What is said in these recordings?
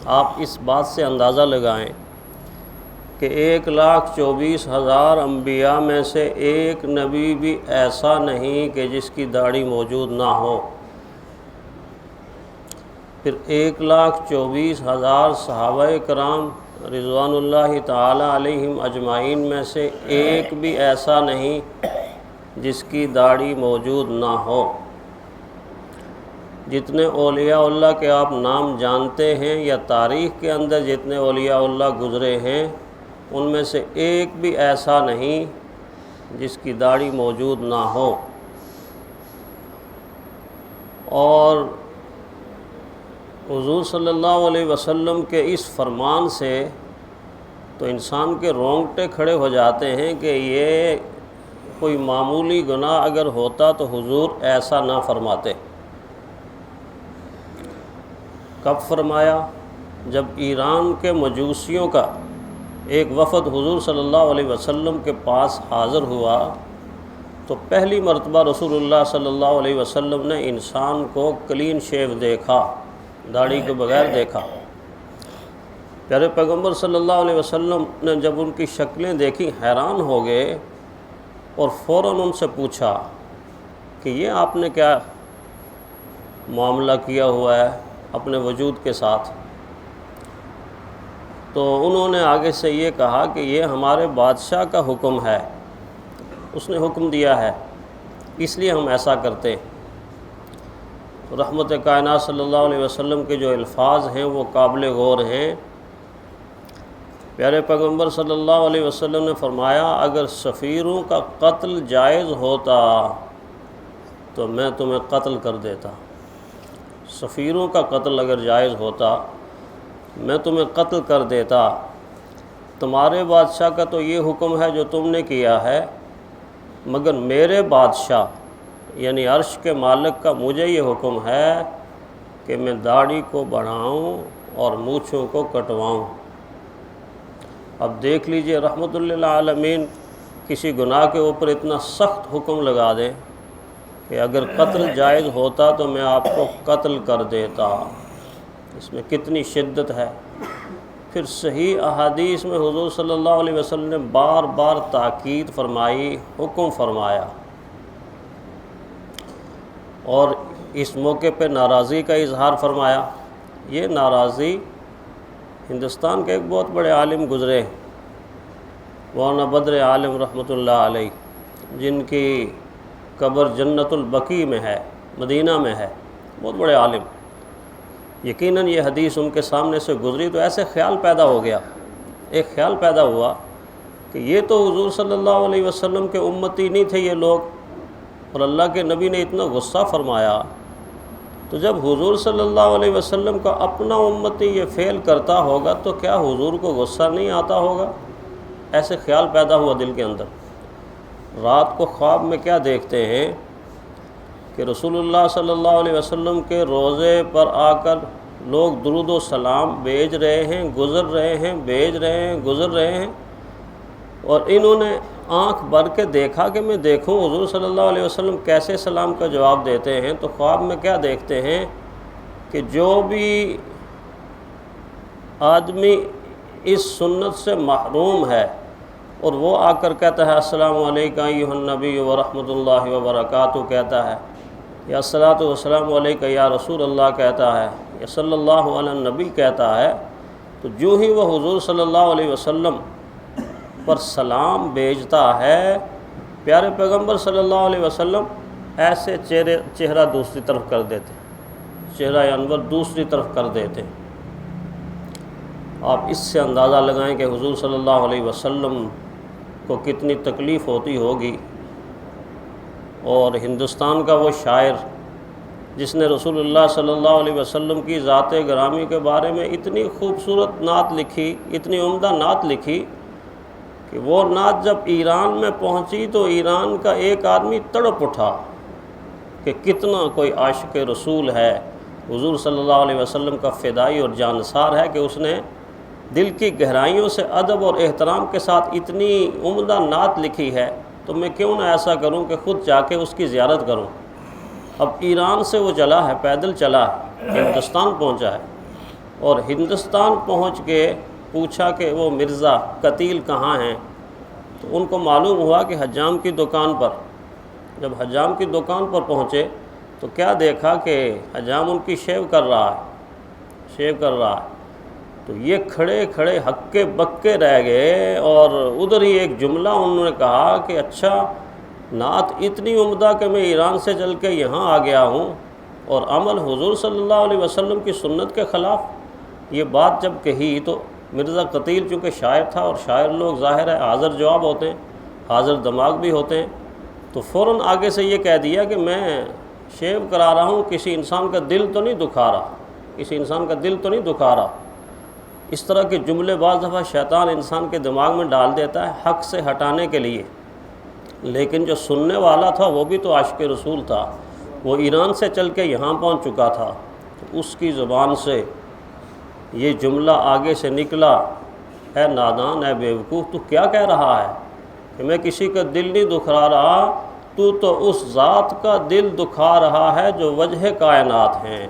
آپ اس بات سے اندازہ لگائیں کہ 1,24,000 انبیاء میں سے ایک نبی بھی ایسا نہیں کہ جس کی داڑھی موجود نہ ہو، پھر 1,24,000 صحابہ کرام رضوان اللہ تعالی علیہم اجمعین میں سے ایک بھی ایسا نہیں جس کی داڑھی موجود نہ ہو۔ جتنے اولیاء اللہ کے آپ نام جانتے ہیں یا تاریخ کے اندر جتنے اولیاء اللہ گزرے ہیں، ان میں سے ایک بھی ایسا نہیں جس کی داڑھی موجود نہ ہو۔ اور حضور صلی اللہ علیہ وسلم کے اس فرمان سے تو انسان کے رونگٹے کھڑے ہو جاتے ہیں کہ یہ کوئی معمولی گناہ اگر ہوتا تو حضور ایسا نہ فرماتے۔ کب فرمایا؟ جب ایران کے مجوسیوں کا ایک وفد حضور صلی اللہ علیہ وسلم کے پاس حاضر ہوا تو پہلی مرتبہ رسول اللہ صلی اللہ علیہ وسلم نے انسان کو کلین شیو دیکھا، داڑھی کے بغیر دیکھا۔ پیارے پیغمبر صلی اللہ علیہ وسلم نے جب ان کی شکلیں دیکھی حیران ہو گئے اور فوراً ان سے پوچھا کہ یہ آپ نے کیا معاملہ کیا ہوا ہے اپنے وجود کے ساتھ؟ تو انہوں نے آگے سے یہ کہا کہ یہ ہمارے بادشاہ کا حکم ہے، اس نے حکم دیا ہے، اس لیے ہم ایسا کرتے ہیں۔ رحمت کائنات صلی اللہ علیہ وسلم کے جو الفاظ ہیں وہ قابل غور ہیں۔ پیارے پیغمبر صلی اللہ علیہ وسلم نے فرمایا اگر سفیروں کا قتل جائز ہوتا تو میں تمہیں قتل کر دیتا۔ سفیروں کا قتل اگر جائز ہوتا میں تمہیں قتل کر دیتا۔ تمہارے بادشاہ کا تو یہ حکم ہے جو تم نے کیا ہے، مگر میرے بادشاہ یعنی عرش کے مالک کا مجھے یہ حکم ہے کہ میں داڑھی کو بڑھاؤں اور مونچھوں کو کٹواؤں۔ اب دیکھ لیجئے رحمت للعالمین کسی گناہ کے اوپر اتنا سخت حکم لگا دیں کہ اگر قتل جائز ہوتا تو میں آپ کو قتل کر دیتا، اس میں کتنی شدت ہے۔ پھر صحیح احادیث میں حضور صلی اللہ علیہ وسلم نے بار بار تاکید فرمائی، حکم فرمایا، اور اس موقع پہ ناراضی کا اظہار فرمایا۔ یہ ناراضی ہندوستان کے ایک بہت بڑے عالم گزرے مولانا بدر عالم رحمۃ اللہ علیہ، جن کی قبر جنت البقیع میں ہے، مدینہ میں ہے، بہت بڑے عالم۔ یقیناً یہ حدیث ان کے سامنے سے گزری تو ایسے خیال پیدا ہو گیا، ایک خیال پیدا ہوا کہ یہ تو حضور صلی اللہ علیہ وسلم کے امتی نہیں تھے یہ لوگ، اور اللہ کے نبی نے اتنا غصہ فرمایا، تو جب حضور صلی اللہ علیہ وسلم کا اپنا امتی یہ فعل کرتا ہوگا تو کیا حضور کو غصہ نہیں آتا ہوگا؟ ایسے خیال پیدا ہوا دل کے اندر۔ رات کو خواب میں کیا دیکھتے ہیں کہ رسول اللہ صلی اللہ علیہ وسلم کے روضے پر آ کر لوگ درود و سلام بھیج رہے ہیں، گزر رہے ہیں، بھیج رہے ہیں، گزر رہے ہیں، اور انہوں نے آنکھ بھر کے دیکھا کہ میں دیکھوں حضور صلی اللہ علیہ وسلم کیسے سلام کا جواب دیتے ہیں۔ تو خواب میں کیا دیکھتے ہیں کہ جو بھی آدمی اس سنت سے محروم ہے اور وہ آ کر کہتا ہے السلام علیکم ایھا النبی ورحمۃ اللہ وبرکاتہ کہتا ہے، یا الصلاۃ والسلام علیکم یا رسول اللہ کہتا ہے، یا صلی اللہ علی النبی کہتا ہے، تو جو ہی وہ حضور صلی اللہ علیہ وسلم پر سلام بھیجتا ہے، پیارے پیغمبر صلی اللہ علیہ وسلم ایسے چہرہ دوسری طرف کر دیتے، چہرہ انور دوسری طرف کر دیتے۔ آپ اس سے اندازہ لگائیں کہ حضور صلی اللہ علیہ وسلم کو کتنی تکلیف ہوتی ہوگی۔ اور ہندوستان کا وہ شاعر جس نے رسول اللہ صلی اللہ علیہ وسلم کی ذات گرامی کے بارے میں اتنی خوبصورت نعت لکھی، اتنی عمدہ نعت لکھی کہ وہ نعت جب ایران میں پہنچی تو ایران کا ایک آدمی تڑپ اٹھا کہ کتنا کوئی عاشق رسول ہے، حضور صلی اللہ علیہ وسلم کا فدائی اور جانثار ہے کہ اس نے دل کی گہرائیوں سے ادب اور احترام کے ساتھ اتنی عمدہ نعت لکھی ہے، تو میں کیوں نہ ایسا کروں کہ خود جا کے اس کی زیارت کروں۔ اب ایران سے وہ چلا ہے، پیدل چلا ہے، ہندوستان پہنچا ہے، اور ہندوستان پہنچ کے پوچھا کہ وہ مرزا قتیل کہاں ہیں، تو ان کو معلوم ہوا کہ حجام کی دکان پر۔ جب حجام کی دکان پر پہنچے تو کیا دیکھا کہ حجام ان کی شیو کر رہا ہے، تو یہ کھڑے کھڑے ہکے بکے رہ گئے، اور ادھر ہی ایک جملہ انہوں نے کہا کہ اچھا نعت اتنی عمدہ کہ میں ایران سے چل کے یہاں آ گیا ہوں اور عمل حضور صلی اللہ علیہ وسلم کی سنت کے خلاف۔ یہ بات جب کہی تو مرزا قتیل چونکہ شاعر تھا، اور شاعر لوگ ظاہر ہے حاضر جواب ہوتے ہیں، حاضر دماغ بھی ہوتے ہیں، تو فوراً آگے سے یہ کہہ دیا کہ میں شیو کرا رہا ہوں، کسی انسان کا دل تو نہیں دکھا رہا، اس طرح کے جملے بعض دفعہ شیطان انسان کے دماغ میں ڈال دیتا ہے حق سے ہٹانے کے لیے۔ لیکن جو سننے والا تھا وہ بھی تو عاشق رسول تھا، وہ ایران سے چل کے یہاں پہنچ چکا تھا، تو اس کی زبان سے یہ جملہ آگے سے نکلا، اے نادان، اے بیوقوف، تو کیا کہہ رہا ہے کہ میں کسی کا دل نہیں دکھا رہا، تو اس ذات کا دل دکھا رہا ہے جو وجہ کائنات ہیں،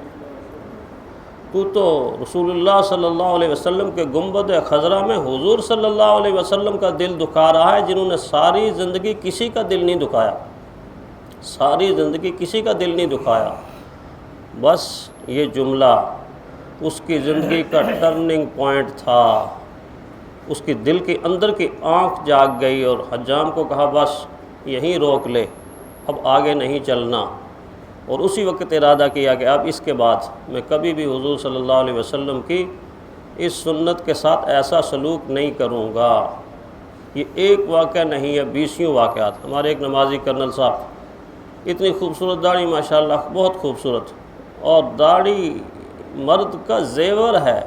تو رسول اللہ صلی اللہ علیہ وسلم کے گنبد خضرا میں حضور صلی اللہ علیہ وسلم کا دل دکھا رہا ہے، جنہوں نے ساری زندگی کسی کا دل نہیں دکھایا، بس یہ جملہ اس کی زندگی کا ٹرننگ پوائنٹ تھا۔ اس کی دل کے اندر کی آنکھ جاگ گئی، اور حجام کو کہا بس یہیں روک لے، اب آگے نہیں چلنا، اور اسی وقت ارادہ کیا کہ اب اس کے بعد میں کبھی بھی حضور صلی اللہ علیہ وسلم کی اس سنت کے ساتھ ایسا سلوک نہیں کروں گا۔ یہ ایک واقعہ نہیں ہے، 20 واقعات۔ ہمارے ایک نمازی کرنل صاحب، اتنی خوبصورت داڑھی ماشاءاللہ، بہت خوبصورت، اور داڑھی مرد کا زیور ہے۔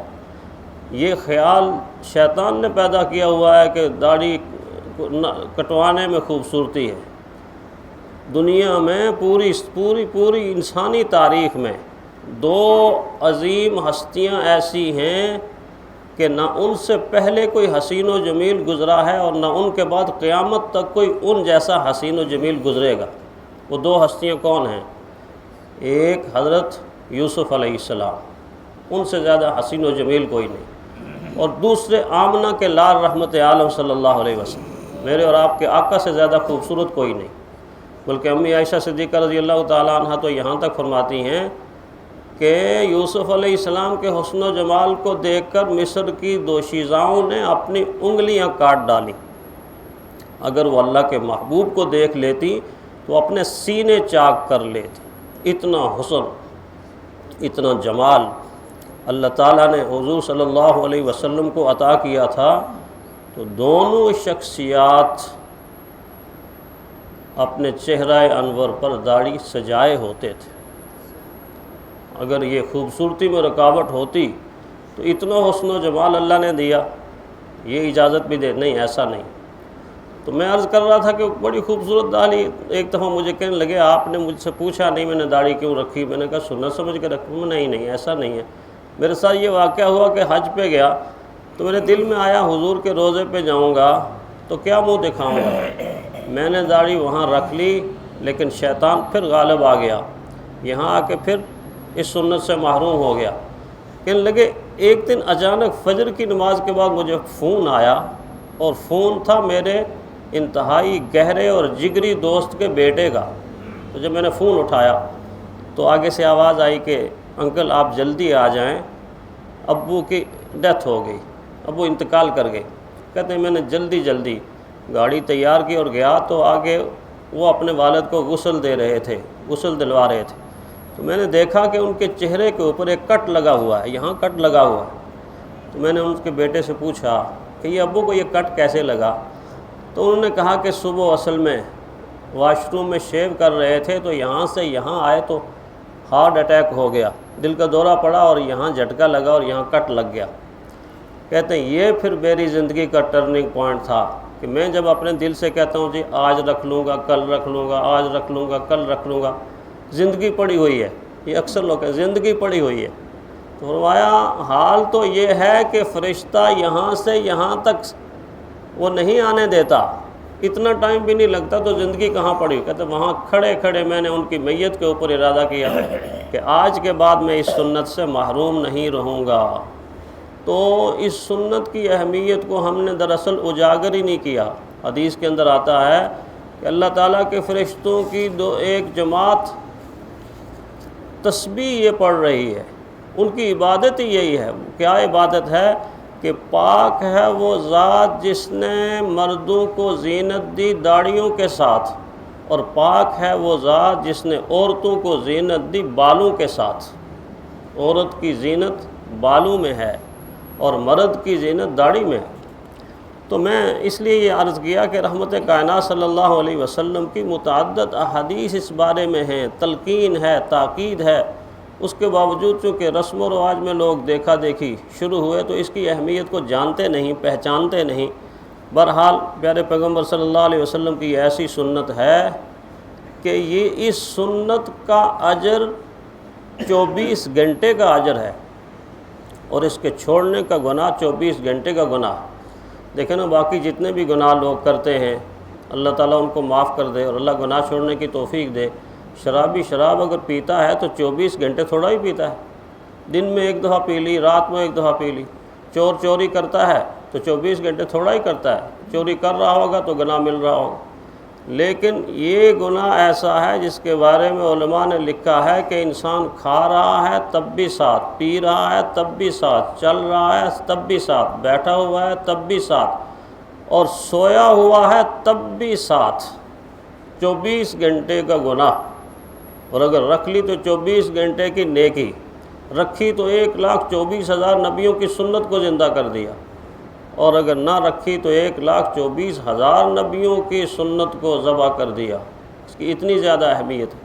یہ خیال شیطان نے پیدا کیا ہوا ہے کہ داڑھی کٹوانے میں خوبصورتی ہے۔ دنیا میں پوری انسانی تاریخ میں 2 عظیم ہستیاں ایسی ہیں کہ نہ ان سے پہلے کوئی حسین و جمیل گزرا ہے، اور نہ ان کے بعد قیامت تک کوئی ان جیسا حسین و جمیل گزرے گا۔ وہ 2 ہستیاں کون ہیں؟ ایک حضرت یوسف علیہ السلام، ان سے زیادہ حسین و جمیل کوئی نہیں، اور دوسرے آمنہ کے لال رحمت عالم صلی اللہ علیہ وسلم، میرے اور آپ کے آقا سے زیادہ خوبصورت کوئی نہیں، بلکہ امی عائشہ صدیقہ رضی اللہ تعالیٰ عنہ تو یہاں تک فرماتی ہیں کہ یوسف علیہ السلام کے حسن و جمال کو دیکھ کر مصر کی دوشیزاؤں نے اپنی انگلیاں کاٹ ڈالی۔ اگر وہ اللہ کے محبوب کو دیکھ لیتی تو اپنے سینے چاک کر لیتی۔ اتنا حسن، اتنا جمال اللہ تعالیٰ نے حضور صلی اللہ علیہ وسلم کو عطا کیا تھا، تو دونوں شخصیات اپنے چہرہ انور پر داڑھی سجائے ہوتے تھے۔ اگر یہ خوبصورتی میں رکاوٹ ہوتی تو اتنا حسن و جمال اللہ نے دیا، یہ اجازت بھی دے، نہیں ایسا نہیں۔ تو میں عرض کر رہا تھا کہ بڑی خوبصورت داڑھی، ایک دفعہ مجھے کہنے لگے آپ نے مجھ سے پوچھا نہیں میں نے داڑھی کیوں رکھی، میں نے کہا سنت سمجھ کے رکھوں، نہیں ایسا نہیں ہے۔ میرے ساتھ یہ واقعہ ہوا کہ حج پہ گیا تو میرے دل میں آیا حضور کے روضے پہ جاؤں گا تو کیا منہ دکھاؤں گا، میں نے داڑھی وہاں رکھ لی، لیکن شیطان پھر غالب آ گیا، یہاں آ کے پھر اس سنت سے محروم ہو گیا۔ کہنے لگے ایک دن اچانک فجر کی نماز کے بعد مجھے فون آیا، اور فون تھا میرے انتہائی گہرے اور جگری دوست کے بیٹے کا۔ تو جب میں نے فون اٹھایا تو آگے سے آواز آئی کہ انکل آپ جلدی آ جائیں، ابو کی ڈیتھ ہو گئی، ابو انتقال کر گئے۔ کہتے ہیں میں نے جلدی گاڑی تیار کی اور گیا، تو آگے وہ اپنے والد کو غسل دلوا رہے تھے، تو میں نے دیکھا کہ ان کے چہرے کے اوپر ایک کٹ لگا ہوا ہے، یہاں کٹ لگا ہوا ہے۔ تو میں نے ان کے بیٹے سے پوچھا کہ یہ ابو کو یہ کٹ کیسے لگا؟ تو انہوں نے کہا کہ صبح اصل میں واش روم میں شیو کر رہے تھے تو یہاں سے یہاں آئے تو ہارٹ اٹیک ہو گیا، دل کا دورہ پڑا اور یہاں جھٹکا لگا اور یہاں کٹ لگ گیا۔ کہتے ہیں یہ پھر میری زندگی کا ٹرننگ پوائنٹ تھا کہ میں جب اپنے دل سے کہتا ہوں جی آج رکھ لوں گا، کل رکھ لوں گا، آج رکھ لوں گا، کل رکھ لوں گا، زندگی پڑی ہوئی ہے، یہ اکثر لوگ ہیں زندگی پڑی ہوئی ہے۔ تو فرمایا حال تو یہ ہے کہ فرشتہ یہاں سے یہاں تک وہ نہیں آنے دیتا، اتنا ٹائم بھی نہیں لگتا تو زندگی کہاں پڑی؟ کہتے وہاں کھڑے کھڑے میں نے ان کی میت کے اوپر ارادہ کیا کہ آج کے بعد میں اس سنت سے محروم نہیں رہوں گا۔ تو اس سنت کی اہمیت کو ہم نے دراصل اجاگر ہی نہیں کیا۔ حدیث کے اندر آتا ہے کہ اللہ تعالیٰ کے فرشتوں کی ایک جماعت تسبیح یہ پڑھ رہی ہے، ان کی عبادت ہی یہی ہے۔ کیا عبادت ہے؟ کہ پاک ہے وہ ذات جس نے مردوں کو زینت دی داڑھیوں کے ساتھ، اور پاک ہے وہ ذات جس نے عورتوں کو زینت دی بالوں کے ساتھ۔ عورت کی زینت بالوں میں ہے اور مرد کی زینت داڑھی میں ہے۔ تو میں اس لیے یہ عرض کیا کہ رحمت کائنات صلی اللہ علیہ وسلم کی متعدد احادیث اس بارے میں ہیں، تلقین ہے، تاکید ہے، اس کے باوجود چونکہ رسم و رواج میں لوگ دیکھا دیکھی شروع ہوئے تو اس کی اہمیت کو جانتے نہیں، پہچانتے نہیں۔ بہرحال پیارے پیغمبر صلی اللہ علیہ وسلم کی ایسی سنت ہے کہ یہ اس سنت کا اجر 24 گھنٹے کا اجر ہے، اور اس کے چھوڑنے کا گناہ 24 گھنٹے کا گناہ۔ دیکھیں نا، باقی جتنے بھی گناہ لوگ کرتے ہیں اللہ تعالیٰ ان کو معاف کر دے اور اللہ گناہ چھوڑنے کی توفیق دے۔ شرابی شراب اگر پیتا ہے تو 24 گھنٹے تھوڑا ہی پیتا ہے، دن میں ایک دفعہ پی لی، رات میں ایک دفعہ پی لی۔ چور چوری کرتا ہے تو 24 گھنٹے تھوڑا ہی کرتا ہے، چوری کر رہا ہوگا تو گناہ مل رہا ہوگا۔ لیکن یہ گناہ ایسا ہے جس کے بارے میں علماء نے لکھا ہے کہ انسان کھا رہا ہے تب بھی ساتھ، پی رہا ہے تب بھی ساتھ، چل رہا ہے تب بھی ساتھ، بیٹھا ہوا ہے تب بھی ساتھ، اور سویا ہوا ہے تب بھی ساتھ۔ 24 گھنٹے کا گناہ، اور اگر رکھ لی تو 24 گھنٹے کی نیکی رکھی تو 1,24,000 نبیوں کی سنت کو زندہ کر دیا، اور اگر نہ رکھی تو 1,24,000 نبیوں کی سنت کو ذبح کر دیا۔ اس کی اتنی زیادہ اہمیت ہے۔